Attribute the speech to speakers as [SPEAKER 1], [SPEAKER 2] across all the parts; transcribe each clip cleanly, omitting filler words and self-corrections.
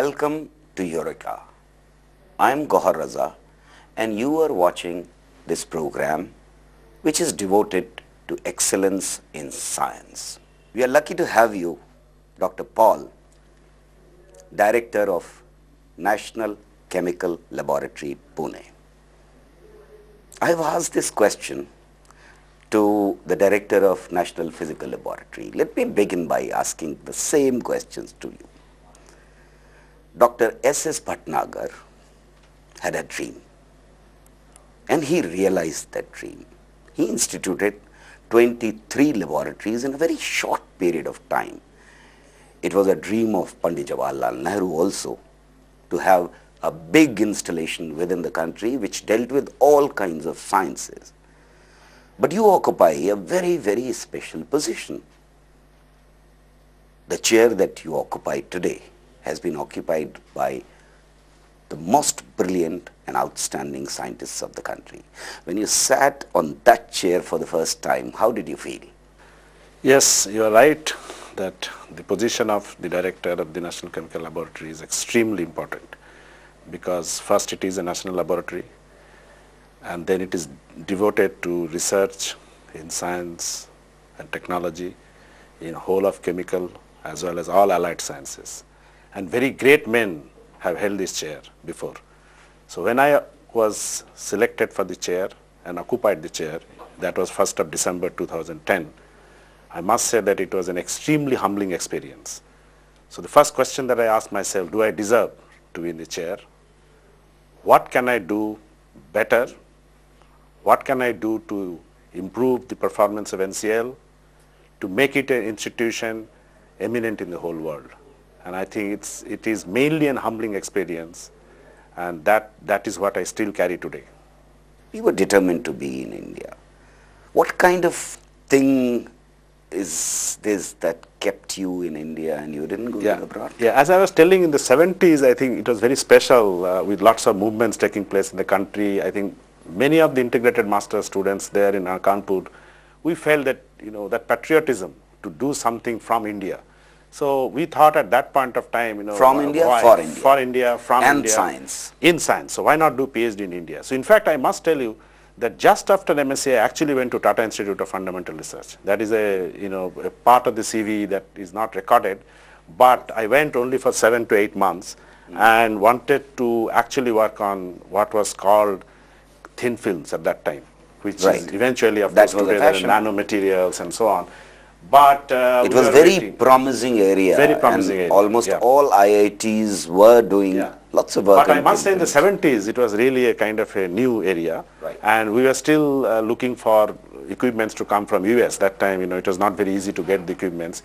[SPEAKER 1] Welcome to Eureka. I am Gauhar Raza and you are watching this program which is devoted to excellence in science. We are lucky to have you, Dr. Paul, Director of National Chemical Laboratory, Pune. I have asked this question to the Director of National Physical Laboratory. Let me begin by asking the same questions to you. Dr. S.S. Bhatnagar had a dream and he realized that dream. He instituted 23 laboratories in a very short period of time. It was a dream of Pandit Jawaharlal Nehru also to have a big installation within the country which dealt with all kinds of sciences. But you occupy a very, very special position. The chair that you occupy today has been occupied by the most brilliant and outstanding scientists of the country. When you sat on that chair for the first time, how did you feel?
[SPEAKER 2] Yes, you are right that the position of the Director of the National Chemical Laboratory is extremely important because first it is a national laboratory and then it is devoted to research in science and technology in whole of chemical as well as all allied sciences. And very great men have held this chair before. So when I was selected for the chair and occupied the chair, that was 1st of December 2010, I must say that it was an extremely humbling experience. So the first question that I asked myself, do I deserve to be in the chair? What can I do better? What can I do to improve the performance of NCL, to make it an institution eminent in the whole world? And I think it is mainly an humbling experience, and that is what I still carry today.
[SPEAKER 1] You were determined to be in India. What kind of thing is this that kept you in India and you didn't go abroad?
[SPEAKER 2] Yeah, as I was telling, in the 70s, I think it was very special with lots of movements taking place in the country. I think many of the integrated master students there in Kanpur, we felt that, that patriotism to do something from India. So we thought at that point of time,
[SPEAKER 1] from India, for India.
[SPEAKER 2] For India, from
[SPEAKER 1] and
[SPEAKER 2] India.
[SPEAKER 1] Science.
[SPEAKER 2] In science. So why not do PhD in India? So in fact, I must tell you that just after MSc, I actually went to Tata Institute of Fundamental Research. That is a part of the CV that is not recorded, but I went only for 7 to 8 months and wanted to actually work on what was called thin films at that time, which is eventually, of course, today there are nanomaterials and so on. But
[SPEAKER 1] it was very promising area.
[SPEAKER 2] Very promising area.
[SPEAKER 1] Almost all IITs were doing lots of work.
[SPEAKER 2] But I must say in the 70s, it was really a kind of a new area. And we were still looking for equipments to come from US. That time, it was not very easy to get the equipments.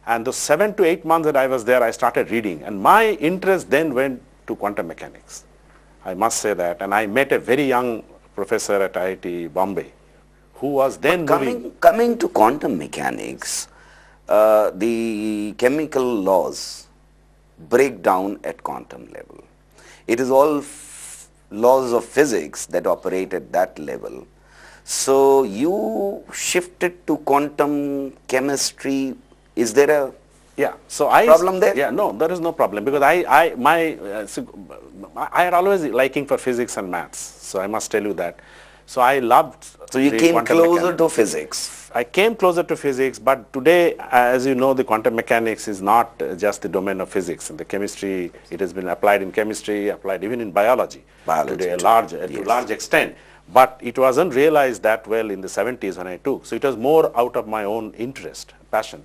[SPEAKER 2] And those 7 to 8 months that I was there, I started reading. And my interest then went to quantum mechanics. I must say that. And I met a very young professor at IIT Bombay, who was then
[SPEAKER 1] coming to quantum mechanics, the chemical laws break down at quantum level. It is all laws of physics that operate at that level. So you shifted to quantum chemistry. Is there a problem there?
[SPEAKER 2] Yeah, no, there is no problem because I had always liking for physics and maths. So I must tell you that. So I loved.
[SPEAKER 1] So you came closer to physics.
[SPEAKER 2] I came closer to physics, but today, as you know, the quantum mechanics is not just the domain of physics. In the chemistry, it has been applied in chemistry, applied even in biology today, to a large extent. But it wasn't realized that well in the 70s when I took. So it was more out of my own interest, passion.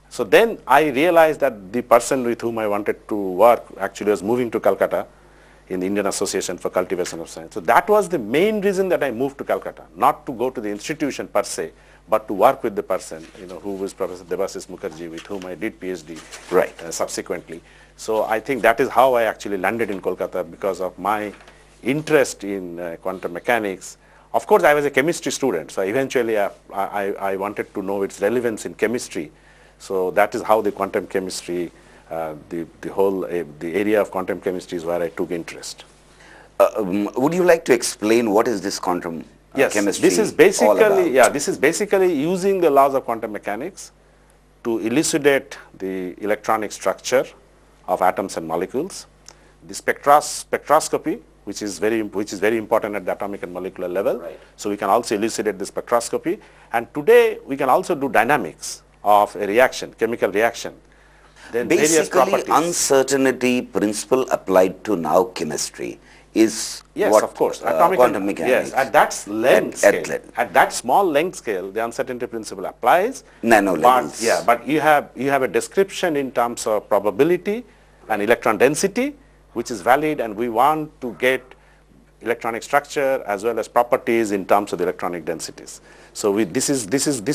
[SPEAKER 2] So then I realized that the person with whom I wanted to work actually was moving to Calcutta in the Indian Association for Cultivation of Science. So that was the main reason that I moved to Calcutta, not to go to the institution per se, but to work with the person, who was Professor Debashish Mukherjee, with whom I did PhD subsequently. So I think that is how I actually landed in Kolkata because of my interest in quantum mechanics. Of course, I was a chemistry student, so eventually I wanted to know its relevance in chemistry. So that is how the quantum chemistry, the area of quantum chemistry is where I took interest.
[SPEAKER 1] Would you like to explain what is this quantum chemistry?
[SPEAKER 2] This is basically this is basically using the laws of quantum mechanics to elucidate the electronic structure of atoms and molecules the spectroscopy, which is very important at the atomic and molecular level.
[SPEAKER 1] Right.
[SPEAKER 2] So we can also elucidate the spectroscopy. And today we can also do dynamics of a reaction, chemical reaction. Then various
[SPEAKER 1] Basically,
[SPEAKER 2] properties.
[SPEAKER 1] uncertainty principle applied to now chemistry is
[SPEAKER 2] Yes,
[SPEAKER 1] what
[SPEAKER 2] of course. Atomic
[SPEAKER 1] quantum
[SPEAKER 2] and,
[SPEAKER 1] mechanics.
[SPEAKER 2] yes, at that length
[SPEAKER 1] At
[SPEAKER 2] scale, at that small length scale, the uncertainty principle applies.
[SPEAKER 1] Nano levels.
[SPEAKER 2] But you have a description in terms of probability and electron density, which is valid, and we want to get electronic structure as well as properties in terms of the electronic densities. So this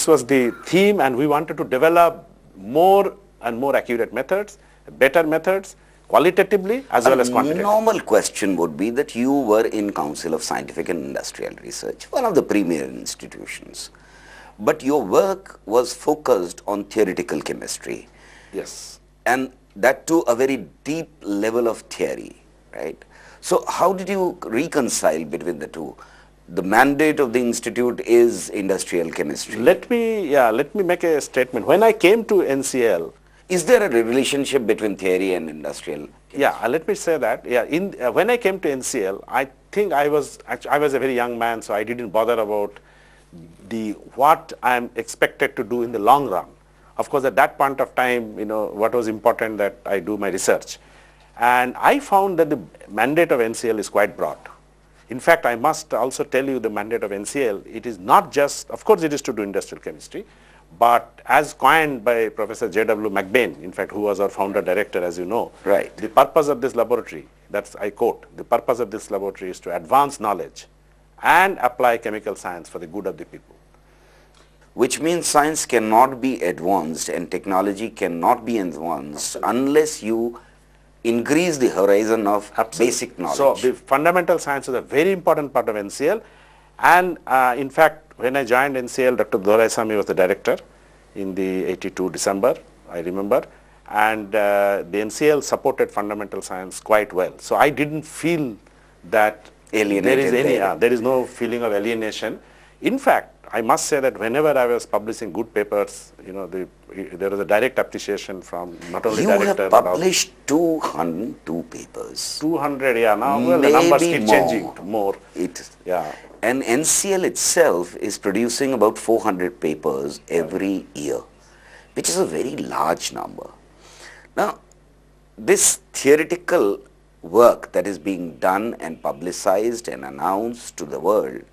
[SPEAKER 2] was the theme, and we wanted to develop more and more accurate methods, better methods, qualitatively as well as quantitatively.
[SPEAKER 1] Normal question would be that you were in Council of Scientific and Industrial Research, one of the premier institutions, but your work was focused on theoretical chemistry.
[SPEAKER 2] Yes.
[SPEAKER 1] And that too a very deep level of theory, right? So how did you reconcile between the two? The mandate of the institute is industrial chemistry.
[SPEAKER 2] Let me make a statement. When I came to NCL,
[SPEAKER 1] is there a relationship between theory and industrial?
[SPEAKER 2] Yeah, let me say that. Yeah, when I came to NCL, I think I was a very young man, so I didn't bother about what I am expected to do in the long run. Of course, at that point of time, what was important that I do my research. And I found that the mandate of NCL is quite broad. In fact, I must also tell you the mandate of NCL, it is not just, of course it is to do industrial chemistry, but as coined by Professor J.W. McBain, in fact, who was our founder director, as you know,
[SPEAKER 1] right.
[SPEAKER 2] The purpose of this laboratory, I quote, the purpose of this laboratory is to advance knowledge and apply chemical science for the good of the people.
[SPEAKER 1] Which means science cannot be advanced and technology cannot be advanced unless you increase the horizon of basic knowledge.
[SPEAKER 2] So the fundamental science is a very important part of NCL, and in fact, when I joined NCL, Dr. Doraisamy was the director in the 82 December, I remember, and the NCL supported fundamental science quite well. So I didn't feel that there is no feeling of alienation. In fact, I must say that whenever I was publishing good papers, there was a direct appreciation from not only director.
[SPEAKER 1] You have published 202 papers.
[SPEAKER 2] 200, yeah. Now the numbers keep changing more.
[SPEAKER 1] Yeah. And NCL itself is producing about 400 papers every year, which is a very large number. Now, this theoretical work that is being done and publicized and announced to the world,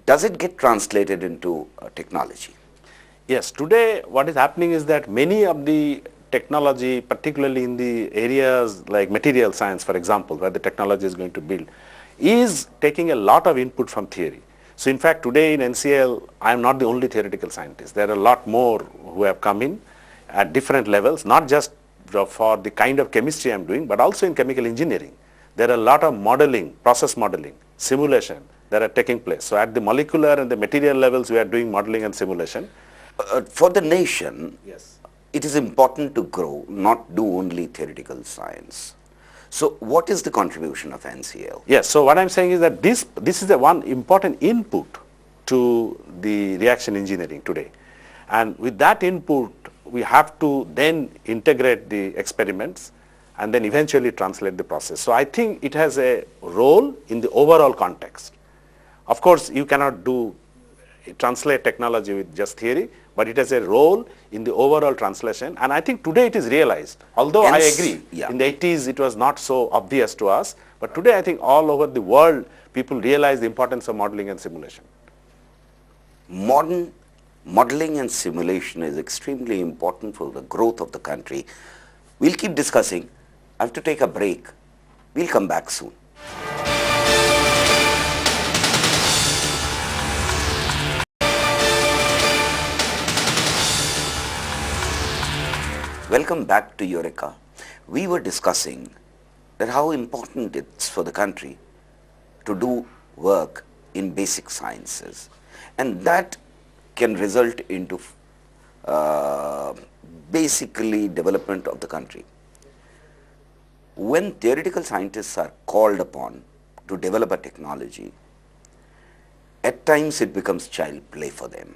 [SPEAKER 1] does it get translated into technology?
[SPEAKER 2] Yes, today what is happening is that many of the technology, particularly in the areas like material science, for example, where the technology is going to build, is taking a lot of input from theory. So in fact, today in NCL, I am not the only theoretical scientist. There are a lot more who have come in at different levels, not just for the kind of chemistry I am doing, but also in chemical engineering. There are a lot of modeling, process modeling, simulation that are taking place. So at the molecular and the material levels, we are doing modeling and simulation.
[SPEAKER 1] For the nation,
[SPEAKER 2] yes,
[SPEAKER 1] it is important to grow, not do only theoretical science. So what is the contribution of NCL?
[SPEAKER 2] Yes, so what I am saying is that this is the one important input to the reaction engineering today. And with that input, we have to then integrate the experiments and then eventually translate the process. So I think it has a role in the overall context. Of course, you cannot translate technology with just theory, but it has a role in the overall translation, and I think today it is realized. Although I agree, in the 80s it was not so obvious to us, but today I think all over the world people realize the importance of modeling and simulation.
[SPEAKER 1] Modern modeling and simulation is extremely important for the growth of the country. We'll keep discussing. I have to take a break. We'll come back soon. Welcome back to Eureka. We were discussing that how important it's for the country to do work in basic sciences, and that can result into basically development of the country. When theoretical scientists are called upon to develop a technology, at times it becomes child play for them.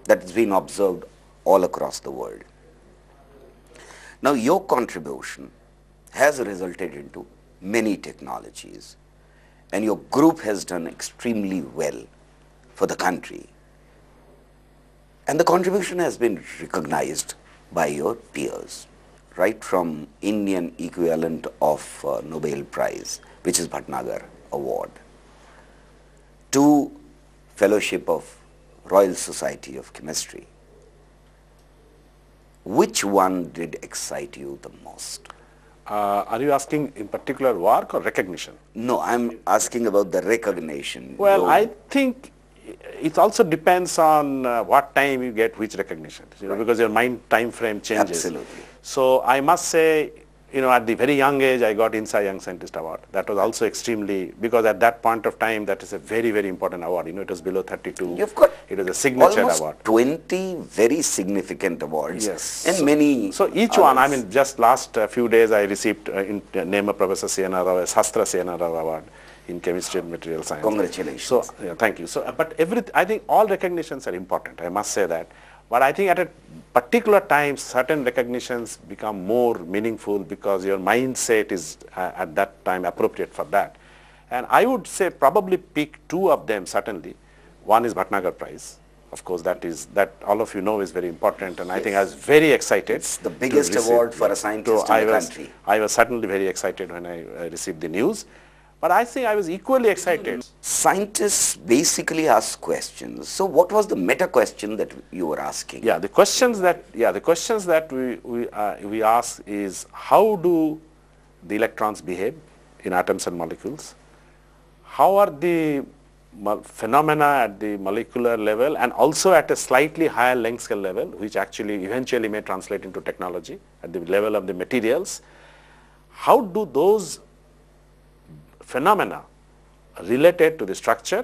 [SPEAKER 1] That has been observed all across the world. Now, your contribution has resulted into many technologies, and your group has done extremely well for the country, and the contribution has been recognized by your peers, right from Indian equivalent of Nobel Prize, which is Bhatnagar Award, to Fellowship of Royal Society of Chemistry. Which one did excite you the most?
[SPEAKER 2] Are you asking in particular work or recognition?
[SPEAKER 1] No, I'm asking about the recognition.
[SPEAKER 2] Well, I think it also depends on what time you get which recognition, because your mind time frame changes.
[SPEAKER 1] Absolutely.
[SPEAKER 2] So I must say, at the very young age, I got INSA Young Scientist Award. That was also extremely, because at that point of time, that is a very, very important award. It was below 32.
[SPEAKER 1] You've got
[SPEAKER 2] it was a signature
[SPEAKER 1] almost
[SPEAKER 2] award.
[SPEAKER 1] 20 very significant awards.
[SPEAKER 2] Yes.
[SPEAKER 1] And many
[SPEAKER 2] So each
[SPEAKER 1] others.
[SPEAKER 2] one, I mean, just last few days, I received in name of Professor C.N.R. Rao, a Sastra C.N.R. Rao Award in Chemistry and Material Science.
[SPEAKER 1] Congratulations.
[SPEAKER 2] So, thank you. So, but I think all recognitions are important, I must say that. But I think at a particular time, certain recognitions become more meaningful because your mindset is at that time appropriate for that. And I would say probably pick two of them certainly. One is Bhatnagar Prize. Of course, that all of you know is very important, and I think I was very excited.
[SPEAKER 1] It's the biggest award for a scientist in the country.
[SPEAKER 2] I was certainly very excited when I received the news. But I think I was equally excited.
[SPEAKER 1] Scientists basically ask questions. So what was the meta question that you were asking?
[SPEAKER 2] Yeah, the questions that we ask is, how do the electrons behave in atoms and molecules? How are the phenomena at the molecular level and also at a slightly higher length scale level, which actually eventually may translate into technology at the level of the materials? How do those phenomena related to the structure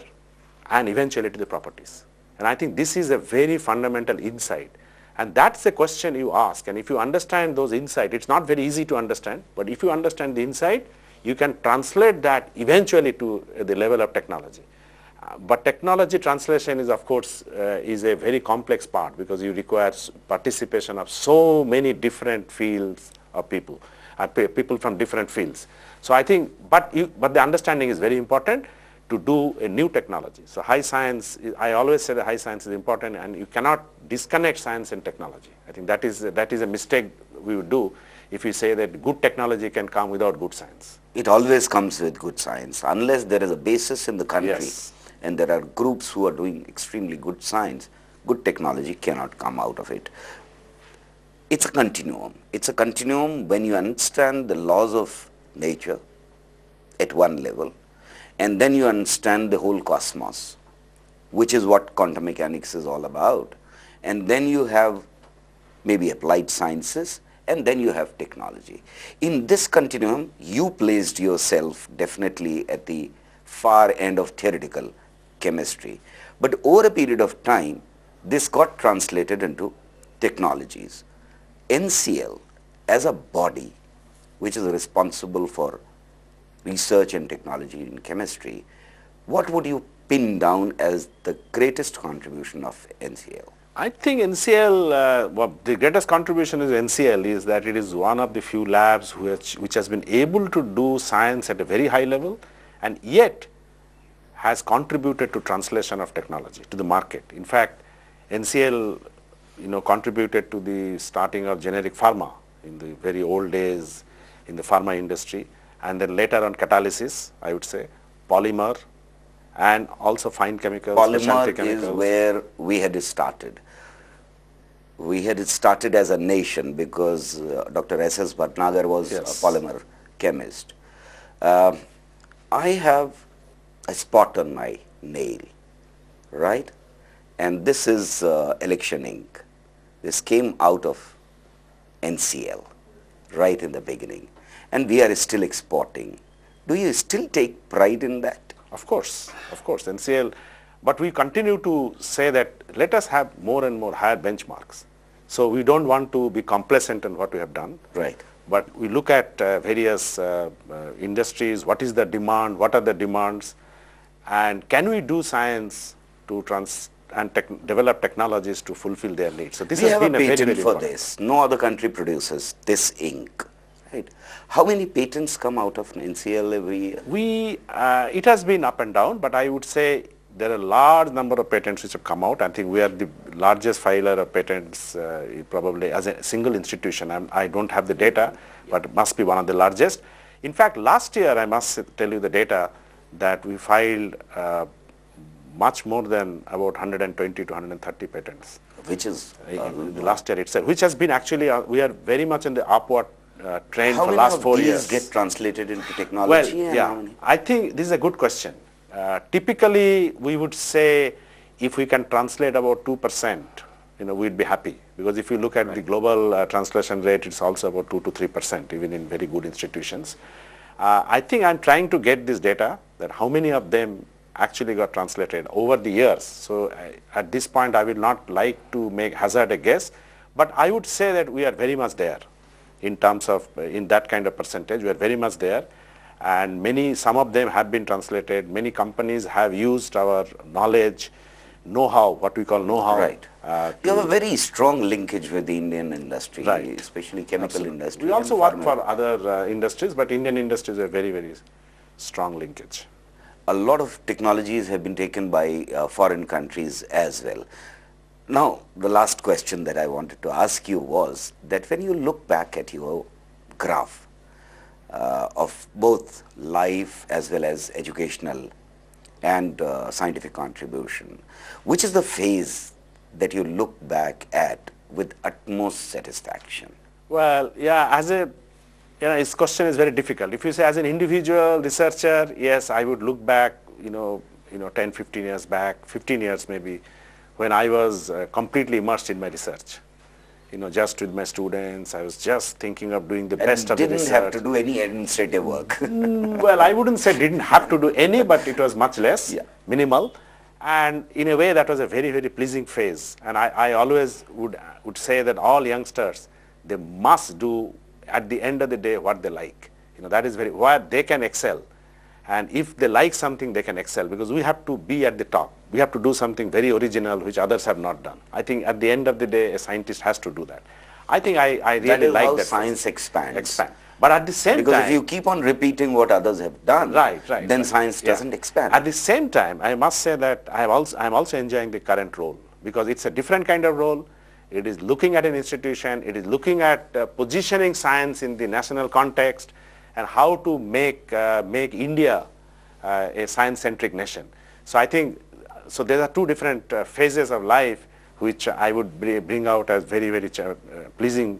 [SPEAKER 2] and eventually to the properties? And I think this is a very fundamental insight, and that's the question you ask. And if you understand those insights, it's not very easy to understand, but if you understand the insight, you can translate that eventually to the level of technology. But technology translation is, of course, is a very complex part, because you require participation of so many different fields of people, people from different fields. So I think, but the understanding is very important to do a new technology. So high science, I always say that high science is important, and you cannot disconnect science and technology. I think that is a mistake we would do if we say that good technology can come without good science.
[SPEAKER 1] It always comes with good science, unless there is a basis in the country.
[SPEAKER 2] Yes.
[SPEAKER 1] And there are groups who are doing extremely good science, good technology cannot come out of it. It's a continuum. It's a continuum when you understand the laws of nature at one level, and then you understand the whole cosmos, which is what quantum mechanics is all about. And then you have maybe applied sciences, and then you have technology. In this continuum, you placed yourself definitely at the far end of theoretical chemistry. But over a period of time, this got translated into technologies. NCL as a body, which is responsible for research and technology in chemistry, what would you pin down as the greatest contribution of NCL?
[SPEAKER 2] I think NCL, the greatest contribution is NCL is that it is one of the few labs which has been able to do science at a very high level, and yet has contributed to translation of technology to the market. In fact, NCL contributed to the starting of generic pharma in the very old days in the pharma industry, and then later on catalysis, I would say, polymer, and also fine chemicals.
[SPEAKER 1] Polymer is where we had started. We had started as a nation because Dr. S.S. Bhatnagar was
[SPEAKER 2] Yes.
[SPEAKER 1] a polymer chemist. I have a spot on my nail, right? And this is election ink. This came out of NCL right in the beginning, and we are still exporting. Do you still take pride in that?
[SPEAKER 2] Of course, NCL, but we continue to say that let us have more and more higher benchmarks. So we don't want to be complacent in what we have done.
[SPEAKER 1] Right.
[SPEAKER 2] But we look at various industries, what is the demand, what are the demands, and can we do science to develop technologies to fulfill their needs. So this
[SPEAKER 1] we
[SPEAKER 2] has
[SPEAKER 1] have
[SPEAKER 2] been
[SPEAKER 1] a
[SPEAKER 2] a very,
[SPEAKER 1] patent
[SPEAKER 2] very
[SPEAKER 1] for
[SPEAKER 2] important.
[SPEAKER 1] this. No other country produces this ink. Right. How many patents come out of NCL every year?
[SPEAKER 2] It has been up and down, but I would say there are a large number of patents which have come out. I think we are the largest filer of patents probably as a single institution. I don't have the data, but it must be one of the largest. In fact, last year, I must tell you the data that we filed much more than about 120 to 130 patents.
[SPEAKER 1] Which is
[SPEAKER 2] the last year itself, which has been actually, we are very much in the upward trend
[SPEAKER 1] how
[SPEAKER 2] for
[SPEAKER 1] many
[SPEAKER 2] last
[SPEAKER 1] of
[SPEAKER 2] 4
[SPEAKER 1] these
[SPEAKER 2] years.
[SPEAKER 1] get translated into
[SPEAKER 2] Well,
[SPEAKER 1] technology? And how
[SPEAKER 2] yeah,
[SPEAKER 1] many?
[SPEAKER 2] I think this is a good question. Typically, we would say if we can translate about 2%, we'd be happy. Because if you look at the global translation rate, it's also about 2 to 3%, even in very good institutions. I think I'm trying to get this data, that how many of them actually got translated over the years. So at this point, I will not like to hazard a guess, but I would say that we are very much there in terms of, in that kind of percentage, we are very much there. And some of them have been translated. Many companies have used our knowledge, know-how, what we call know-how.
[SPEAKER 1] Right. You have a very strong linkage with the Indian industry,
[SPEAKER 2] Right.
[SPEAKER 1] especially chemical industry.
[SPEAKER 2] We also
[SPEAKER 1] and
[SPEAKER 2] work
[SPEAKER 1] pharma.
[SPEAKER 2] for other industries, but Indian industries are very, very strong linkage.
[SPEAKER 1] A lot of technologies have been taken by foreign countries as well. Now, the last question that I wanted to ask you was that when you look back at your graph of both life as well as educational and scientific contribution, which is the phase that you look back at with utmost satisfaction?
[SPEAKER 2] Well, yeah, this question is very difficult. If you say as an individual researcher, yes, I would look back, 10, 15 years back, 15 years maybe, when I was completely immersed in my research. Just with my students, I was just thinking of doing the best of the research.
[SPEAKER 1] Didn't have to do any administrative work.
[SPEAKER 2] Well, I wouldn't say didn't have to do any, but it was much less, minimal. And in a way, that was a very, very pleasing phase. And I always would say that all youngsters, they must do, at the end of the day, what they like. That is where they can excel. And if they like something, they can excel, because we have to be at the top. We have to do something very original, which others have not done. I think at the end of the day, a scientist has to do that. I think I really like that.
[SPEAKER 1] That is how science expands.
[SPEAKER 2] But at the same time,
[SPEAKER 1] because if you keep on repeating what others have done, then science doesn't expand.
[SPEAKER 2] At the same time, I must say that I'm also enjoying the current role, because it's a different kind of role. It is looking at an institution. It is looking at positioning science in the national context and how to make India a science-centric nation. So I think, there are two different phases of life which I would bring out as very, very pleasing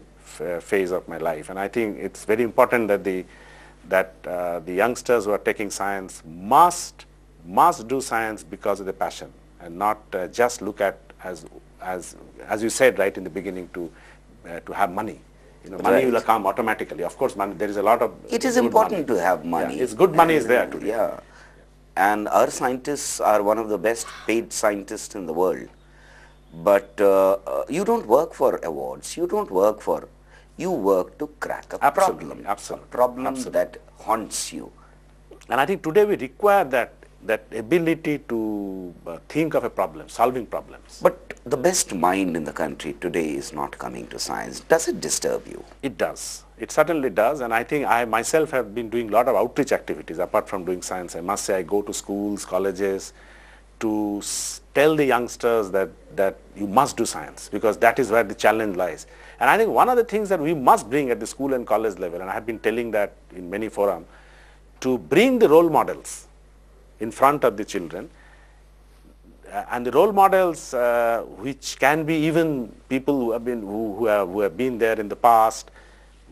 [SPEAKER 2] phase of my life. And I think it's very important that the youngsters who are taking science must do science because of the passion, and not just look at as you said right in the beginning, to have money. Money will come automatically. Of course, money, there is a lot of.
[SPEAKER 1] It is important to have money.
[SPEAKER 2] Yeah, it's good money is there today.
[SPEAKER 1] Yeah, and our scientists are one of the best paid scientists in the world. But you don't work for awards. You work to crack a problem.
[SPEAKER 2] Absolutely.
[SPEAKER 1] A problem that haunts you.
[SPEAKER 2] And I think today we require that ability to think of a problem, solving problems.
[SPEAKER 1] But the best mind in the country today is not coming to science. Does it disturb you?
[SPEAKER 2] It does. It certainly does. And I think I myself have been doing a lot of outreach activities apart from doing science. I must say I go to schools, colleges to tell the youngsters that you must do science, because that is where the challenge lies. And I think one of the things that we must bring at the school and college level, and I have been telling that in many forums, to bring the role models in front of the children, and the role models which can be even people who have been there in the past,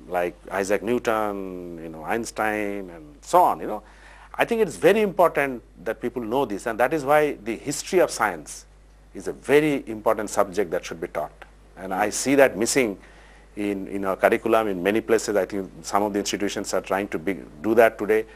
[SPEAKER 2] like Isaac Newton, Einstein, and so on. I think it's very important that people know this, and that is why the history of science is a very important subject that should be taught. And I see that missing in our curriculum in many places. I think some of the institutions are trying to do that today.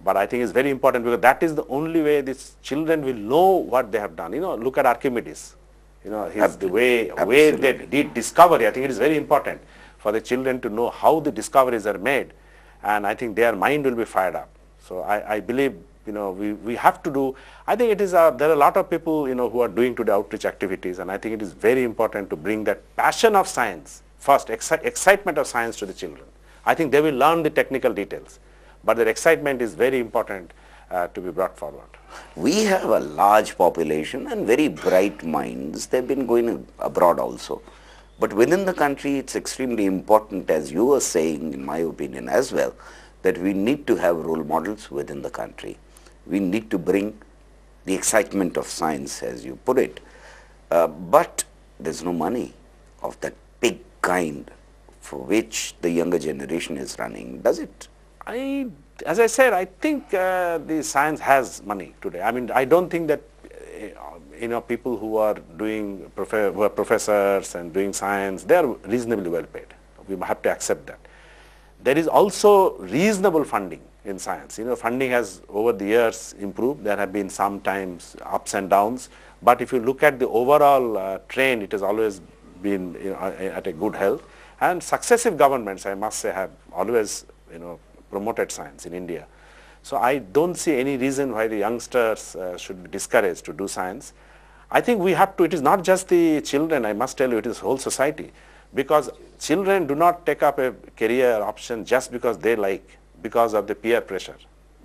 [SPEAKER 2] But I think it's very important, because that is the only way these children will know what they have done. Look at Archimedes. The way they did discovery. I think it is very important for the children to know how the discoveries are made, and I think their mind will be fired up. So I believe we have to do. I think it is there are a lot of people who are doing today outreach activities, and I think it is very important to bring that passion of science first, excitement of science to the children. I think they will learn the technical details, but their excitement is very important to be brought forward.
[SPEAKER 1] We have a large population and very bright minds. They've been going abroad also. But within the country, it's extremely important, as you were saying, in my opinion as well, that we need to have role models within the country. We need to bring the excitement of science, as you put it. But there's no money of that big kind for which the younger generation is running, does it?
[SPEAKER 2] As I said, I think the science has money today. I mean, I don't think that people who are doing who are professors and doing science, they are reasonably well paid. We have to accept that. There is also reasonable funding in science. Funding has over the years improved. There have been sometimes ups and downs, but if you look at the overall trend, it has always been at a good health. And successive governments, I must say, have always promoted science in India. So I don't see any reason why the youngsters should be discouraged to do science. I think we have to, it is not just the children, I must tell you, it is whole society. Because children do not take up a career option just because they like, because of the peer pressure,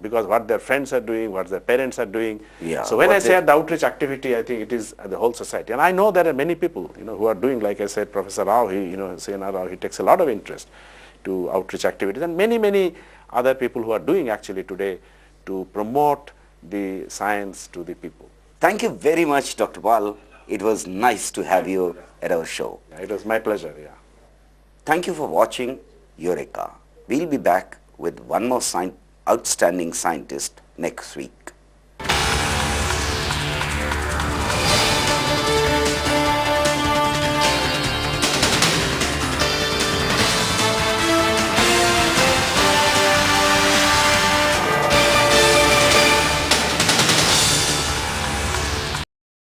[SPEAKER 2] because what their friends are doing, what their parents are doing.
[SPEAKER 1] Yeah,
[SPEAKER 2] so when I say the outreach activity, I think it is the whole society. And I know there are many people, who are doing, like I said, Professor Rao, C.N.R. Rao, he takes a lot of interest to outreach activities, and many other people who are doing actually today to promote the science to the people.
[SPEAKER 1] Thank you very much, Dr. Pal. It was nice to have you at our show.
[SPEAKER 2] Yeah, it was my pleasure, yeah.
[SPEAKER 1] Thank you for watching Eureka. We'll be back with one more outstanding scientist next week.